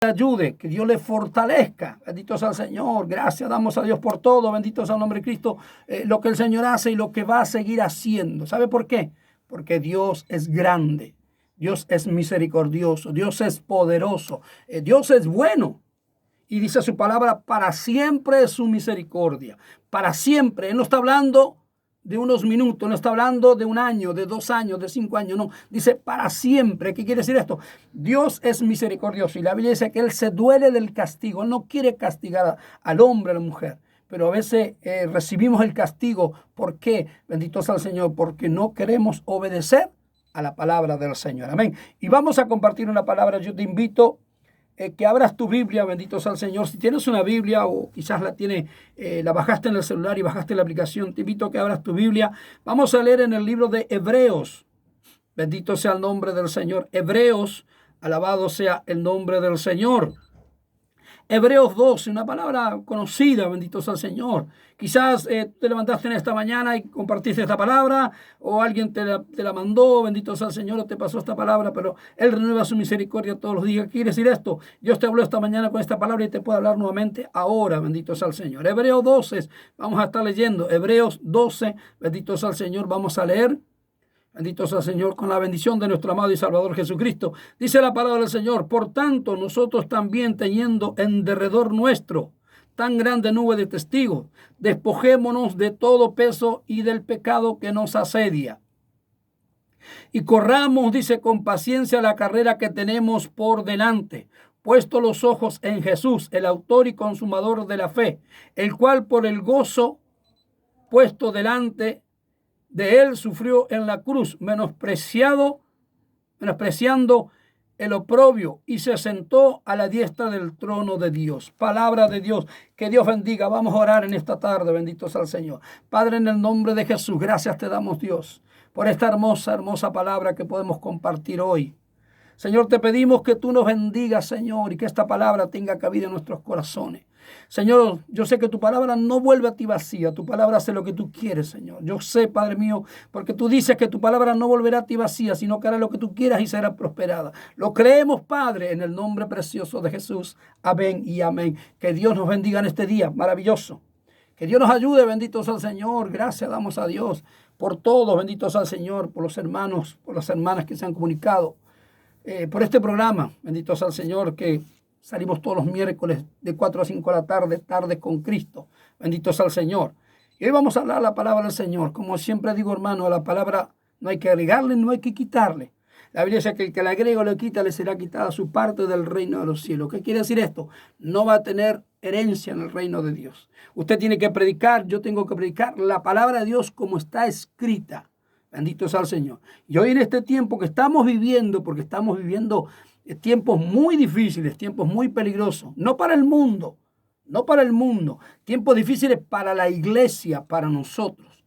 ayude, que Dios le fortalezca. Bendito sea el Señor. Gracias damos a Dios por todo. Bendito sea el nombre de Cristo. Lo que el Señor hace y lo que va a seguir haciendo. ¿Sabe por qué? Porque Dios es grande. Dios es misericordioso. Dios es poderoso. Dios es bueno. Y dice su palabra, para siempre es su misericordia. Para siempre. Él no está hablando de unos minutos, no está hablando de un año, de 2 años, de 5 años, no. Dice para siempre. ¿Qué quiere decir esto? Dios es misericordioso y la Biblia dice que Él se duele del castigo. Él no quiere castigar al hombre, a la mujer. Pero a veces recibimos el castigo. ¿Por qué? Bendito sea el Señor. Porque no queremos obedecer a la palabra del Señor. Amén. Y vamos a compartir una palabra. Yo te invito que abras tu Biblia, bendito sea el Señor. Si tienes una Biblia o quizás la bajaste en el celular y bajaste la aplicación, te invito a que abras tu Biblia. Vamos a leer en el libro de Hebreos. Bendito sea el nombre del Señor. Hebreos, alabado sea el nombre del Señor. Hebreos 12, una palabra conocida, bendito sea el Señor. Quizás te levantaste en esta mañana y compartiste esta palabra, o alguien te la mandó, bendito sea el Señor, o te pasó esta palabra, pero Él renueva su misericordia todos los días. ¿Qué quiere decir esto? Dios te habló esta mañana con esta palabra y te puede hablar nuevamente ahora, bendito sea el Señor. Hebreos 12, vamos a estar leyendo. Hebreos 12, bendito sea el Señor, vamos a leer. Bendito sea el Señor, con la bendición de nuestro amado y Salvador Jesucristo. Dice la palabra del Señor: por tanto, nosotros también, teniendo en derredor nuestro tan grande nube de testigos, despojémonos de todo peso y del pecado que nos asedia. Y corramos, dice, con paciencia la carrera que tenemos por delante, puesto los ojos en Jesús, el autor y consumador de la fe, el cual por el gozo puesto delante de él sufrió en la cruz, menospreciando el oprobio, y se sentó a la diestra del trono de Dios. Palabra de Dios. Que Dios bendiga. Vamos a orar en esta tarde. Bendito sea el Señor. Padre, en el nombre de Jesús, gracias te damos, Dios, por esta hermosa palabra que podemos compartir hoy. Señor, te pedimos que tú nos bendigas, Señor, y que esta palabra tenga cabida en nuestros corazones. Señor, yo sé que tu palabra no vuelve a ti vacía. Tu palabra hace lo que tú quieres, Señor. Yo sé, Padre mío, porque tú dices que tu palabra no volverá a ti vacía, sino que hará lo que tú quieras y será prosperada. Lo creemos, Padre, en el nombre precioso de Jesús. Amén y amén. Que Dios nos bendiga en este día maravilloso. Que Dios nos ayude, bendito sea el Señor. Gracias damos a Dios por todo. Bendito sea el Señor, por los hermanos, por las hermanas que se han comunicado. Por este programa, bendito sea el Señor, que salimos todos los miércoles de 4 a 5 de la tarde, tarde con Cristo. Bendito sea el Señor. Y hoy vamos a hablar la palabra del Señor. Como siempre digo, hermano, a la palabra no hay que agregarle, no hay que quitarle. La Biblia dice que el que le agrega o le quita, le será quitada su parte del reino de los cielos. ¿Qué quiere decir esto? No va a tener herencia en el reino de Dios. Usted tiene que predicar, yo tengo que predicar la palabra de Dios como está escrita. Bendito sea el Señor. Y hoy en este tiempo que estamos viviendo, porque estamos viviendo tiempos muy difíciles, tiempos muy peligrosos, no para el mundo, tiempos difíciles para la iglesia, para nosotros,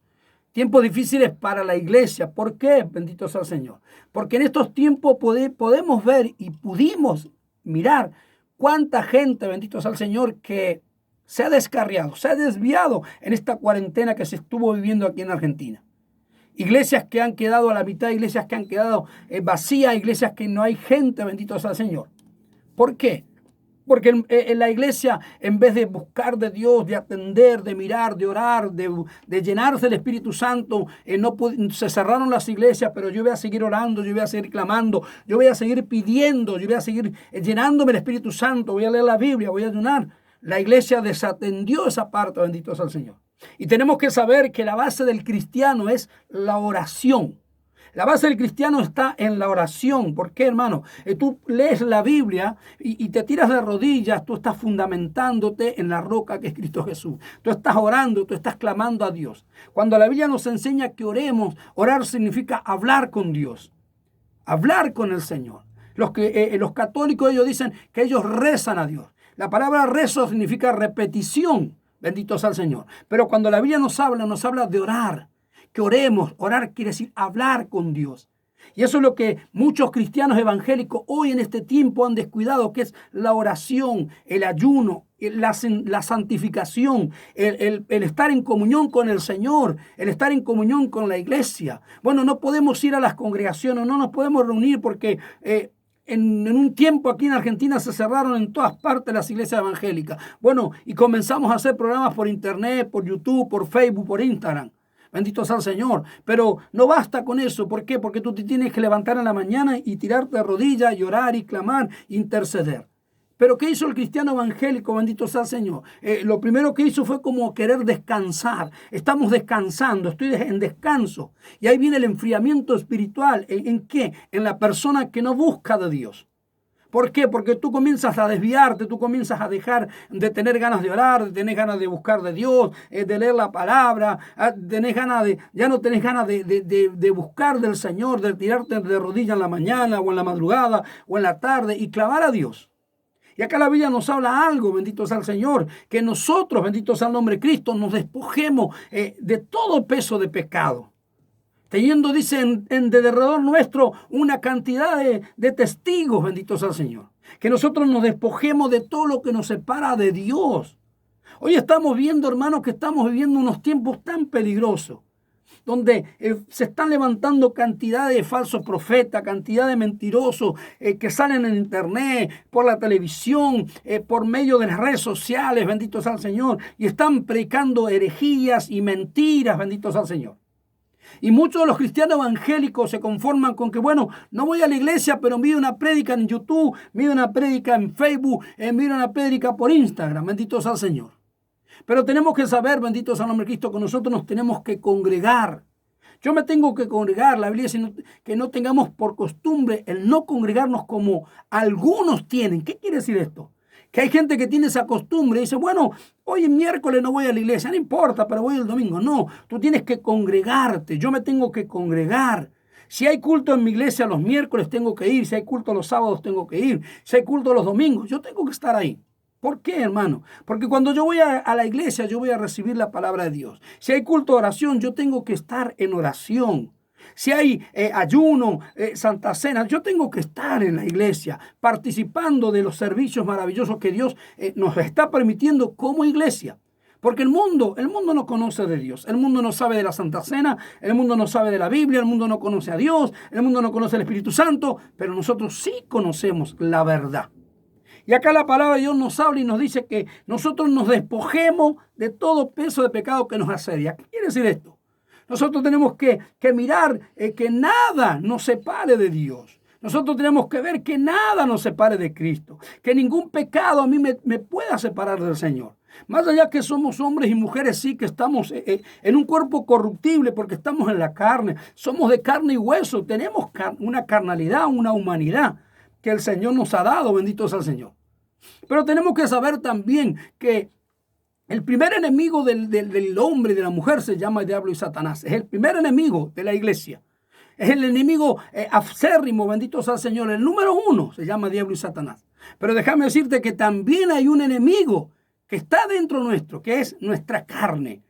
tiempos difíciles para la iglesia. ¿Por qué? Bendito sea el Señor. Porque en estos tiempos podemos ver y pudimos mirar cuánta gente, bendito sea el Señor, que se ha descarriado, se ha desviado en esta cuarentena que se estuvo viviendo aquí en Argentina. Iglesias que han quedado a la mitad, iglesias que han quedado vacías, iglesias que no hay gente, bendito sea el Señor. ¿Por qué? Porque en la iglesia, en vez de buscar de Dios, de atender, de mirar, de orar, de llenarse del Espíritu Santo, se cerraron las iglesias, pero yo voy a seguir orando, yo voy a seguir clamando, yo voy a seguir pidiendo, yo voy a seguir llenándome del Espíritu Santo, voy a leer la Biblia, voy a ayunar. La iglesia desatendió esa parte, bendito sea el Señor. Y tenemos que saber que la base del cristiano es la oración. La base del cristiano está en la oración. ¿Por qué, hermano? Tú lees la Biblia y te tiras de rodillas, tú estás fundamentándote en la roca que es Cristo Jesús. Tú estás orando, tú estás clamando a Dios. Cuando la Biblia nos enseña que oremos, orar significa hablar con Dios, hablar con el Señor. Los católicos, ellos dicen que ellos rezan a Dios. La palabra rezo significa repetición. Bendito sea el Señor. Pero cuando la Biblia nos habla de orar, que oremos. Orar quiere decir hablar con Dios. Y eso es lo que muchos cristianos evangélicos hoy en este tiempo han descuidado, que es la oración, el ayuno, la santificación, el estar en comunión con el Señor, el estar en comunión con la iglesia. Bueno, no podemos ir a las congregaciones, no nos podemos reunir porque en un tiempo aquí en Argentina se cerraron en todas partes las iglesias evangélicas. Bueno, y comenzamos a hacer programas por internet, por YouTube, por Facebook, por Instagram. Bendito sea el Señor. Pero no basta con eso. ¿Por qué? Porque tú te tienes que levantar en la mañana y tirarte de rodillas y orar y clamar, interceder. Pero ¿qué hizo el cristiano evangélico? Bendito sea el Señor. Lo primero que hizo fue como querer descansar. Estamos descansando, estoy en descanso. Y ahí viene el enfriamiento espiritual. ¿En qué? En la persona que no busca de Dios. ¿Por qué? Porque tú comienzas a desviarte, tú comienzas a dejar de tener ganas de orar, de tener ganas de buscar de Dios, de leer la palabra, ya no tenés ganas de buscar del Señor, de tirarte de rodillas en la mañana o en la madrugada o en la tarde y clamar a Dios. Y acá la Biblia nos habla algo, bendito sea el Señor, que nosotros, bendito sea el nombre de Cristo, nos despojemos de todo peso de pecado. Teniendo, dice, de derredor nuestro una cantidad de testigos, bendito sea el Señor. Que nosotros nos despojemos de todo lo que nos separa de Dios. Hoy estamos viendo, hermanos, que estamos viviendo unos tiempos tan peligrosos, donde se están levantando cantidad de falsos profetas, cantidad de mentirosos que salen en internet, por la televisión, por medio de las redes sociales, bendito sea el Señor, y están predicando herejías y mentiras, bendito sea el Señor. Y muchos de los cristianos evangélicos se conforman con que, bueno, no voy a la iglesia, pero miro una prédica en YouTube, miro una prédica en Facebook, miro una prédica por Instagram, bendito sea el Señor. Pero tenemos que saber, bendito sea el nombre de Cristo, que nosotros nos tenemos que congregar. Yo me tengo que congregar. La Biblia dice que no tengamos por costumbre el no congregarnos como algunos tienen. ¿Qué quiere decir esto? Que hay gente que tiene esa costumbre y dice, bueno, hoy es miércoles, no voy a la iglesia, no importa, pero voy el domingo. No, tú tienes que congregarte. Yo me tengo que congregar. Si hay culto en mi iglesia los miércoles, tengo que ir. Si hay culto los sábados, tengo que ir. Si hay culto los domingos, yo tengo que estar ahí. ¿Por qué, hermano? Porque cuando yo voy a la iglesia, yo voy a recibir la palabra de Dios. Si hay culto de oración, yo tengo que estar en oración. Si hay ayuno, Santa Cena, yo tengo que estar en la iglesia, participando de los servicios maravillosos que Dios nos está permitiendo como iglesia. Porque el mundo no conoce de Dios. El mundo no sabe de la Santa Cena, el mundo no sabe de la Biblia, el mundo no conoce a Dios, el mundo no conoce al Espíritu Santo, pero nosotros sí conocemos la verdad. Y acá la palabra de Dios nos habla y nos dice que nosotros nos despojemos de todo peso de pecado que nos asedia. ¿Qué quiere decir esto? Nosotros tenemos que mirar que nada nos separe de Dios. Nosotros tenemos que ver que nada nos separe de Cristo. Que ningún pecado a mí me pueda separar del Señor. Más allá que somos hombres y mujeres, sí que estamos en un cuerpo corruptible porque estamos en la carne. Somos de carne y hueso. Tenemos una carnalidad, una humanidad que el Señor nos ha dado, bendito sea el Señor. Pero tenemos que saber también que el primer enemigo del hombre y de la mujer se llama el diablo y Satanás. Es el primer enemigo de la iglesia. Es el enemigo acérrimo, bendito sea el Señor. El número 1 se llama diablo y Satanás. Pero déjame decirte que también hay un enemigo que está dentro nuestro, que es nuestra carne.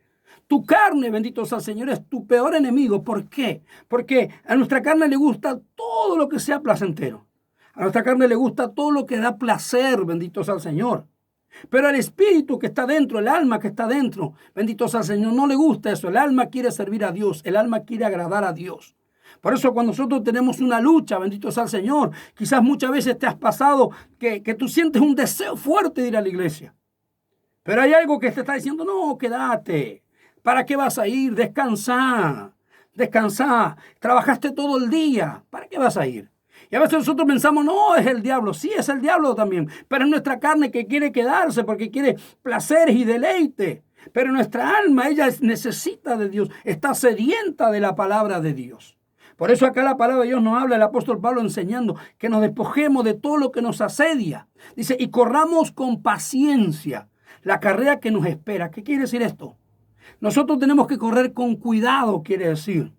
Tu carne, bendito sea el Señor, es tu peor enemigo. ¿Por qué? Porque a nuestra carne le gusta todo lo que sea placentero. A nuestra carne le gusta todo lo que da placer, bendito sea el Señor. Pero al espíritu que está dentro, el alma que está dentro, bendito sea el Señor, no le gusta eso. El alma quiere servir a Dios, el alma quiere agradar a Dios. Por eso cuando nosotros tenemos una lucha, bendito sea el Señor, quizás muchas veces te has pasado que tú sientes un deseo fuerte de ir a la iglesia. Pero hay algo que te está diciendo, no, quédate. ¿Para qué vas a ir? Descansa. Trabajaste todo el día. ¿Para qué vas a ir? Y a veces nosotros pensamos, no, es el diablo. Sí, es el diablo también. Pero es nuestra carne que quiere quedarse porque quiere placeres y deleite. Pero nuestra alma, ella necesita de Dios. Está sedienta de la palabra de Dios. Por eso acá la palabra de Dios nos habla, el apóstol Pablo enseñando que nos despojemos de todo lo que nos asedia. Dice, y corramos con paciencia la carrera que nos espera. ¿Qué quiere decir esto? Nosotros tenemos que correr con cuidado, quiere decir.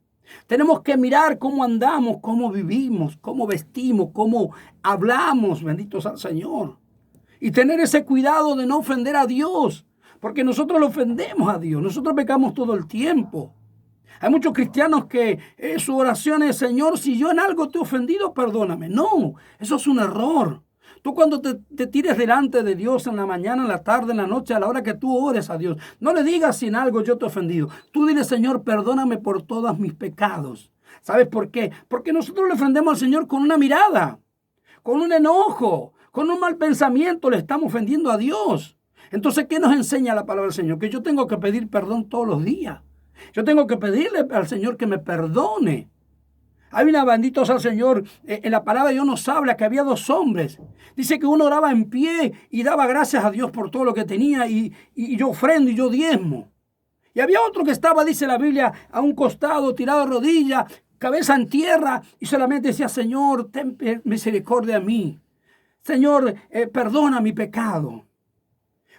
Tenemos que mirar cómo andamos, cómo vivimos, cómo vestimos, cómo hablamos, bendito sea el Señor. Y tener ese cuidado de no ofender a Dios, porque nosotros lo ofendemos a Dios, nosotros pecamos todo el tiempo. Hay muchos cristianos que su oración es, Señor, si yo en algo te he ofendido, perdóname. No, eso es un error. Tú cuando te tires delante de Dios en la mañana, en la tarde, en la noche, a la hora que tú ores a Dios, no le digas si en algo yo te he ofendido. Tú dile, Señor, perdóname por todos mis pecados. ¿Sabes por qué? Porque nosotros le ofendemos al Señor con una mirada. con un enojo, con un mal pensamiento le estamos ofendiendo a Dios. Entonces, ¿qué nos enseña la palabra del Señor? Que yo tengo que pedir perdón todos los días. Yo tengo que pedirle al Señor que me perdone. Hay una, bendito sea el Señor, en la palabra de Dios nos habla que había dos hombres. Dice que uno oraba en pie y daba gracias a Dios por todo lo que tenía y yo ofrendo y yo diezmo. Y había otro que estaba, dice la Biblia, a un costado, tirado de rodillas, cabeza en tierra y solamente decía, Señor, ten misericordia a mí. Señor, perdona mi pecado.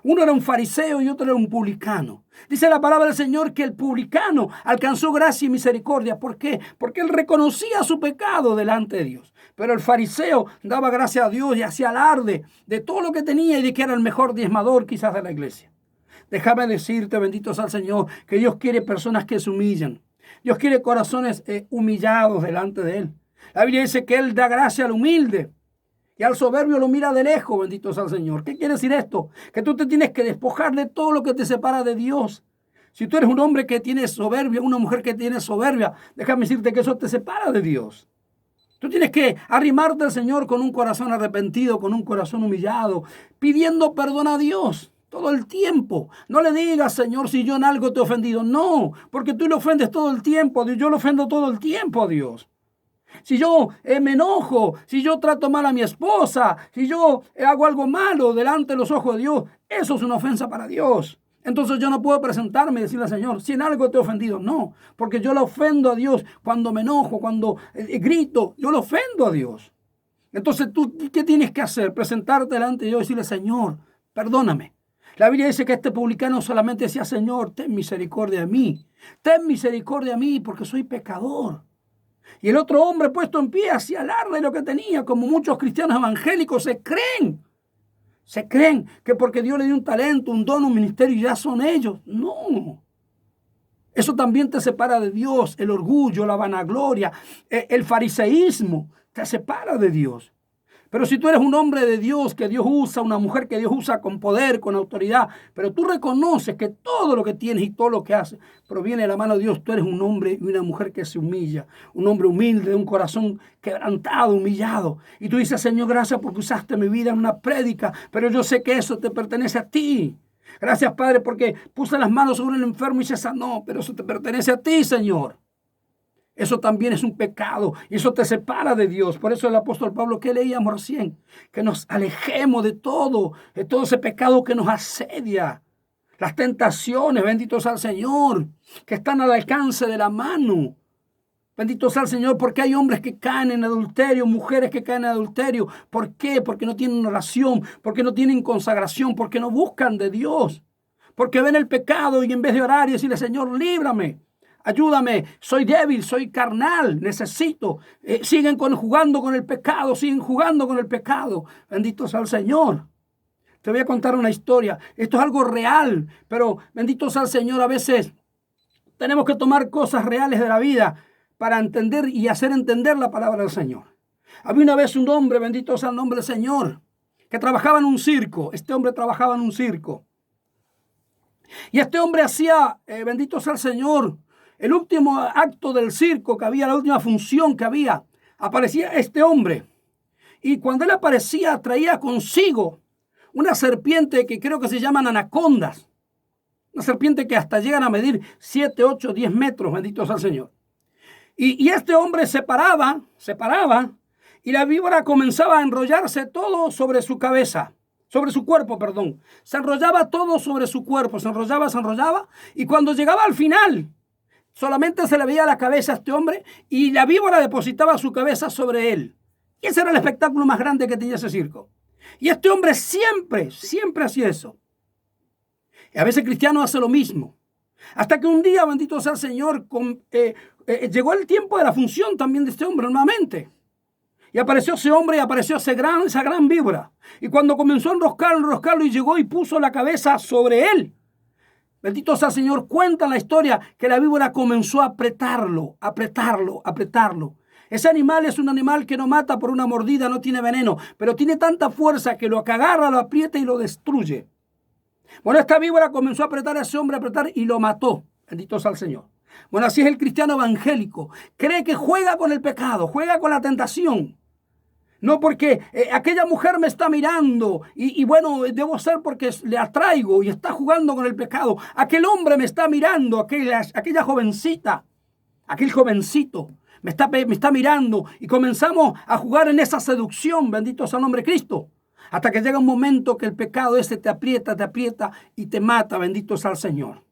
Uno era un fariseo y otro era un publicano. Dice la palabra del Señor que el publicano alcanzó gracia y misericordia. ¿Por qué? Porque él reconocía su pecado delante de Dios. Pero el fariseo daba gracias a Dios y hacía alarde de todo lo que tenía y de que era el mejor diezmador quizás de la iglesia. Déjame decirte, bendito sea el Señor, que Dios quiere personas que se humillan. Dios quiere corazones humillados delante de Él. La Biblia dice que Él da gracia al humilde. Y al soberbio lo mira de lejos, bendito sea el Señor. ¿Qué quiere decir esto? Que tú te tienes que despojar de todo lo que te separa de Dios. Si tú eres un hombre que tiene soberbia, una mujer que tiene soberbia, déjame decirte que eso te separa de Dios. Tú tienes que arrimarte al Señor con un corazón arrepentido, con un corazón humillado, pidiendo perdón a Dios todo el tiempo. No le digas, Señor, si yo en algo te he ofendido. No, porque tú le ofendes todo el tiempo a Dios. Yo le ofendo todo el tiempo a Dios. Si yo me enojo, si yo trato mal a mi esposa, si yo hago algo malo delante de los ojos de Dios, eso es una ofensa para Dios. Entonces yo no puedo presentarme y decirle al Señor, si en algo te he ofendido, no, porque yo le ofendo a Dios cuando me enojo, cuando grito, yo le ofendo a Dios. Entonces tú, ¿qué tienes que hacer? Presentarte delante de Dios y decirle, Señor, perdóname. La Biblia dice que este publicano solamente decía, Señor, ten misericordia de mí. Ten misericordia de mí porque soy pecador. Y el otro hombre puesto en pie hacía alarde de lo que tenía, como muchos cristianos evangélicos se creen que porque Dios le dio un talento, un don, un ministerio, ya son ellos. No. Eso también te separa de Dios, el orgullo, la vanagloria, el fariseísmo, te separa de Dios. Pero si tú eres un hombre de Dios que Dios usa, una mujer que Dios usa con poder, con autoridad, pero tú reconoces que todo lo que tienes y todo lo que haces proviene de la mano de Dios, tú eres un hombre y una mujer que se humilla, un hombre humilde, de un corazón quebrantado, humillado. Y tú dices, Señor, gracias porque usaste mi vida en una prédica, pero yo sé que eso te pertenece a ti. Gracias, Padre, porque puse las manos sobre el enfermo y se sanó, pero eso te pertenece a ti, Señor. Eso también es un pecado y eso te separa de Dios. Por eso el apóstol Pablo, ¿qué leíamos recién? Que nos alejemos de todo ese pecado que nos asedia. Las tentaciones, bendito sea el Señor, que están al alcance de la mano. Bendito sea el Señor, porque hay hombres que caen en adulterio, mujeres que caen en adulterio. ¿Por qué? Porque no tienen oración, porque no tienen consagración, porque no buscan de Dios. Porque ven el pecado y en vez de orar y decirle, Señor, líbrame. Ayúdame, soy débil, soy carnal, necesito. Siguen jugando con el pecado, siguen jugando con el pecado. Bendito sea el Señor. Te voy a contar una historia. Esto es algo real, pero bendito sea el Señor. A veces tenemos que tomar cosas reales de la vida para entender y hacer entender la palabra del Señor. Había una vez un hombre, bendito sea el nombre del Señor, que trabajaba en un circo. Este hombre trabajaba en un circo. Y este hombre hacía, bendito sea el Señor, el último acto del circo que había, la última función que había, aparecía este hombre. Y cuando él aparecía, traía consigo una serpiente que creo que se llaman anacondas. Una serpiente que hasta llegan a medir 7, 8, 10 metros, bendito sea el Señor. Y este hombre se paraba, y la víbora comenzaba a enrollarse todo sobre su cabeza. Sobre su cuerpo, perdón. Se enrollaba todo sobre su cuerpo, se enrollaba. Y cuando llegaba al final, solamente se le veía la cabeza a este hombre y la víbora depositaba su cabeza sobre él. Y ese era el espectáculo más grande que tenía ese circo. Y este hombre siempre hacía eso. Y a veces el cristiano hace lo mismo. Hasta que un día, bendito sea el Señor, llegó el tiempo de la función también de este hombre nuevamente. Y apareció ese hombre y apareció esa gran víbora. Y cuando comenzó a enroscarlo y llegó y puso la cabeza sobre él. Bendito sea el Señor, cuenta la historia que la víbora comenzó a apretarlo. Ese animal es un animal que no mata por una mordida, no tiene veneno, pero tiene tanta fuerza que lo que agarra, lo aprieta y lo destruye. Bueno, esta víbora comenzó a apretar a ese hombre, y lo mató. Bendito sea el Señor. Bueno, así es el cristiano evangélico. Cree que juega con el pecado, juega con la tentación. No porque aquella mujer me está mirando y bueno, debo ser porque le atraigo y está jugando con el pecado. Aquel hombre me está mirando, aquella jovencita, aquel jovencito me está mirando y comenzamos a jugar en esa seducción, bendito sea el nombre de Cristo. Hasta que llega un momento que el pecado ese te aprieta y te mata, bendito sea el Señor.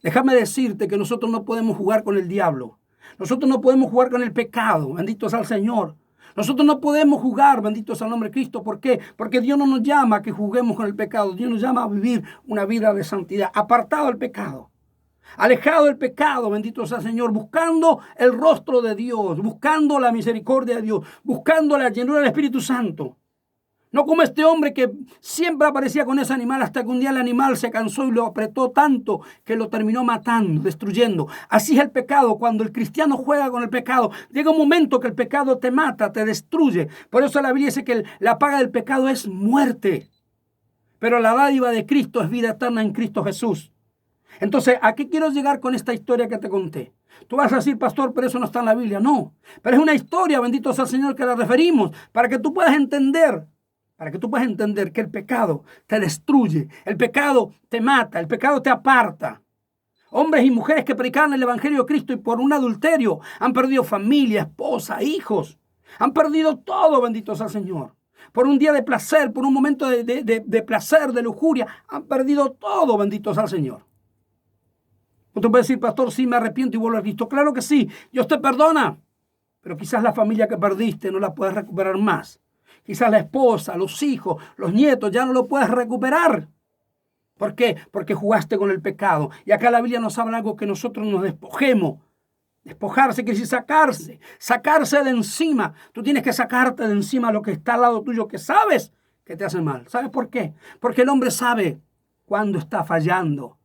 Déjame decirte que nosotros no podemos jugar con el diablo. Nosotros no podemos jugar con el pecado, bendito sea el Señor. Nosotros no podemos jugar, bendito sea el nombre de Cristo. ¿Por qué? Porque Dios no nos llama a que juguemos con el pecado. Dios nos llama a vivir una vida de santidad, apartado del pecado, alejado del pecado, bendito sea el Señor, buscando el rostro de Dios, buscando la misericordia de Dios, buscando la llenura del Espíritu Santo. No como este hombre que siempre aparecía con ese animal hasta que un día el animal se cansó y lo apretó tanto que lo terminó matando, destruyendo. Así es el pecado. Cuando el cristiano juega con el pecado, llega un momento que el pecado te mata, te destruye. Por eso la Biblia dice que la paga del pecado es muerte. Pero la dádiva de Cristo es vida eterna en Cristo Jesús. Entonces, ¿a qué quiero llegar con esta historia que te conté? Tú vas a decir, pastor, pero eso no está en la Biblia. No, pero es una historia, bendito sea el Señor, que la referimos para que tú puedas entender. Para que tú puedas entender que el pecado te destruye, el pecado te mata, el pecado te aparta. Hombres y mujeres que predicaban el Evangelio de Cristo y por un adulterio han perdido familia, esposa, hijos. Han perdido todo, bendito sea el Señor. Por un día de placer, por un momento de placer, de lujuria, han perdido todo, bendito sea el Señor. Usted puede decir, pastor, sí, me arrepiento y vuelvo a Cristo. Claro que sí, Dios te perdona. Pero quizás la familia que perdiste no la puedes recuperar más. Quizás la esposa, los hijos, los nietos, ya no lo puedes recuperar. ¿Por qué? Porque jugaste con el pecado. Y acá la Biblia nos habla algo que nosotros nos despojemos. Despojarse quiere decir sacarse de encima. Tú tienes que sacarte de encima lo que está al lado tuyo, que sabes que te hace mal. ¿Sabes por qué? Porque el hombre sabe cuándo está fallando.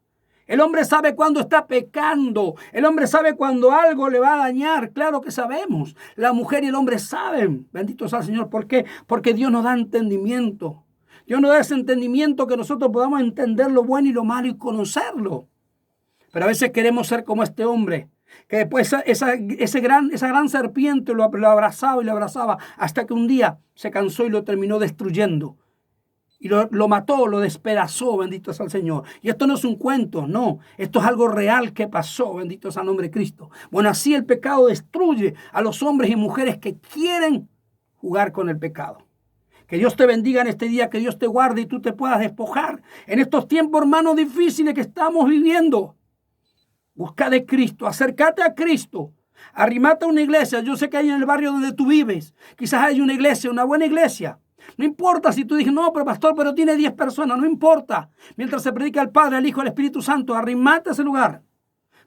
El hombre sabe cuándo está pecando. El hombre sabe cuándo algo le va a dañar. Claro que sabemos. La mujer y el hombre saben. Bendito sea el Señor. ¿Por qué? Porque Dios nos da entendimiento. Dios nos da ese entendimiento que nosotros podamos entender lo bueno y lo malo y conocerlo. Pero a veces queremos ser como este hombre, que después esa gran serpiente lo abrazaba y lo abrazaba hasta que un día se cansó y lo terminó destruyendo. Y lo mató, lo despedazó, bendito sea el Señor. Y esto no es un cuento, no. Esto es algo real que pasó, bendito sea el nombre de Cristo. Bueno, así el pecado destruye a los hombres y mujeres que quieren jugar con el pecado. Que Dios te bendiga en este día, que Dios te guarde y tú te puedas despojar. En estos tiempos, hermanos, difíciles que estamos viviendo. Busca de Cristo, acércate a Cristo. Arrímate a una iglesia. Yo sé que hay en el barrio donde tú vives. Quizás hay una iglesia, una buena iglesia. No importa si tú dices, no, pero pastor, pero tiene 10 personas. No importa. Mientras se predica el Padre, el Hijo, el Espíritu Santo, arrímate a ese lugar.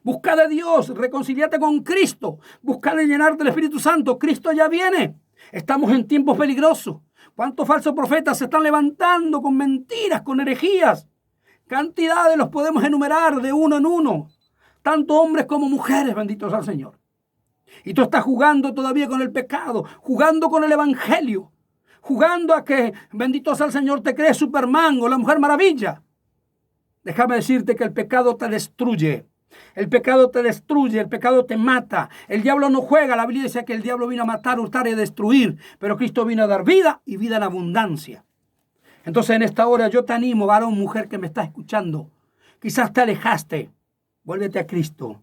Busca de Dios, reconciliate con Cristo. Busca de llenarte del Espíritu Santo. Cristo ya viene. Estamos en tiempos peligrosos. ¿Cuántos falsos profetas se están levantando con mentiras, con herejías? Cantidades los podemos enumerar de uno en uno. Tanto hombres como mujeres, benditos al Señor. Y tú estás jugando todavía con el pecado, jugando con el evangelio, jugando a que, bendito sea el Señor, te crees Superman o la Mujer Maravilla. Déjame decirte que el pecado te destruye. El pecado te destruye, el pecado te mata. El diablo no juega. La Biblia dice que el diablo vino a matar, hurtar y a destruir. Pero Cristo vino a dar vida y vida en abundancia. Entonces en esta hora yo te animo, varón, mujer que me está escuchando. Quizás te alejaste. Vuélvete a Cristo.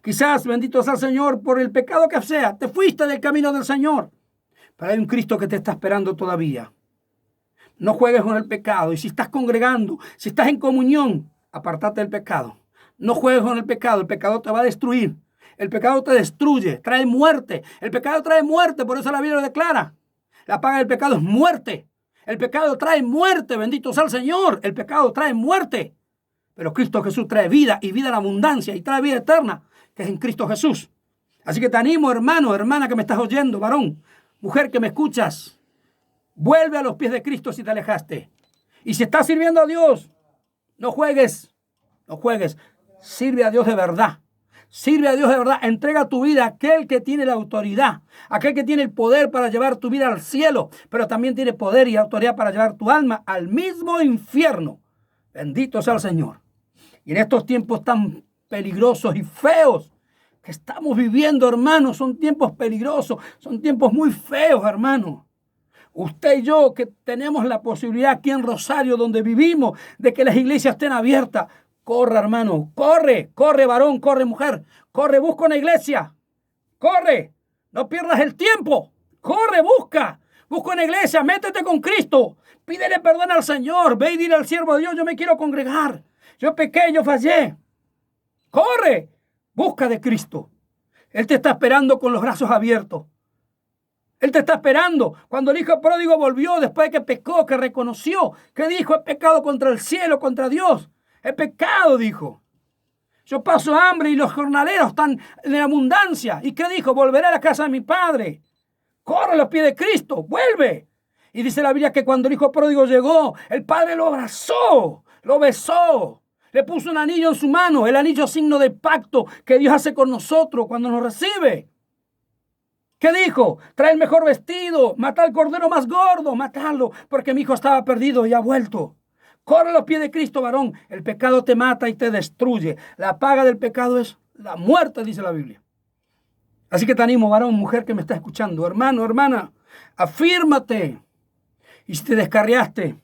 Quizás, bendito sea el Señor, por el pecado que sea, te fuiste del camino del Señor. Pero hay un Cristo que te está esperando todavía. No juegues con el pecado. Y si estás congregando, si estás en comunión, apártate del pecado. No juegues con el pecado te va a destruir. El pecado te destruye, trae muerte. El pecado trae muerte, por eso la Biblia lo declara. La paga del pecado es muerte. El pecado trae muerte, bendito sea el Señor. El pecado trae muerte. Pero Cristo Jesús trae vida y vida en abundancia y trae vida eterna, que es en Cristo Jesús. Así que te animo, hermano, hermana que me estás oyendo, varón, mujer que me escuchas. Vuelve a los pies de Cristo si te alejaste. Y si estás sirviendo a Dios, no juegues, no juegues. Sirve a Dios de verdad. Sirve a Dios de verdad. Entrega tu vida a aquel que tiene la autoridad. Aquel que tiene el poder para llevar tu vida al cielo. Pero también tiene poder y autoridad para llevar tu alma al mismo infierno. Bendito sea el Señor. Y en estos tiempos tan peligrosos y feos, que estamos viviendo, hermanos, son tiempos peligrosos, son tiempos muy feos, hermanos. Usted y yo que tenemos la posibilidad aquí en Rosario, donde vivimos, de que las iglesias estén abiertas. Corre, hermano, corre, corre, varón, corre, mujer, corre, busca una iglesia, corre, no pierdas el tiempo, corre, busca una iglesia, métete con Cristo, pídele perdón al Señor, ve y dile al siervo de Dios, yo me quiero congregar, yo pequé, yo fallé. Corre, busca de Cristo. Él te está esperando con los brazos abiertos. Él te está esperando. Cuando el hijo pródigo volvió después de que pecó, que reconoció, que dijo, he pecado contra el cielo, contra Dios. He pecado, dijo. Yo paso hambre y los jornaleros están en abundancia. ¿Y qué dijo? Volveré a la casa de mi padre. Corre a los pies de Cristo, vuelve. Y dice la Biblia que cuando el hijo pródigo llegó, el padre lo abrazó, lo besó. Le puso un anillo en su mano, el anillo signo de pacto que Dios hace con nosotros cuando nos recibe. ¿Qué dijo? Trae el mejor vestido, mata al cordero más gordo, matalo, porque mi hijo estaba perdido y ha vuelto. Corre a los pies de Cristo, varón. El pecado te mata y te destruye. La paga del pecado es la muerte, dice la Biblia. Así que te animo, varón, mujer que me está escuchando, hermano, hermana, afírmate. Y si te descarriaste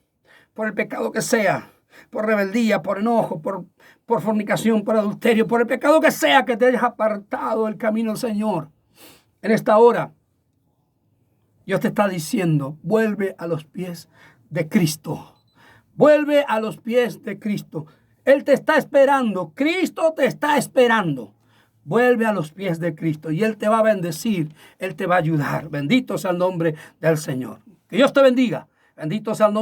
por el pecado que sea, por rebeldía, por enojo, por fornicación, por adulterio, por el pecado que sea que te hayas apartado del camino del Señor. En esta hora, Dios te está diciendo, vuelve a los pies de Cristo. Vuelve a los pies de Cristo. Él te está esperando. Cristo te está esperando. Vuelve a los pies de Cristo y Él te va a bendecir. Él te va a ayudar. Bendito sea el nombre del Señor. Que Dios te bendiga. Bendito sea el nombre.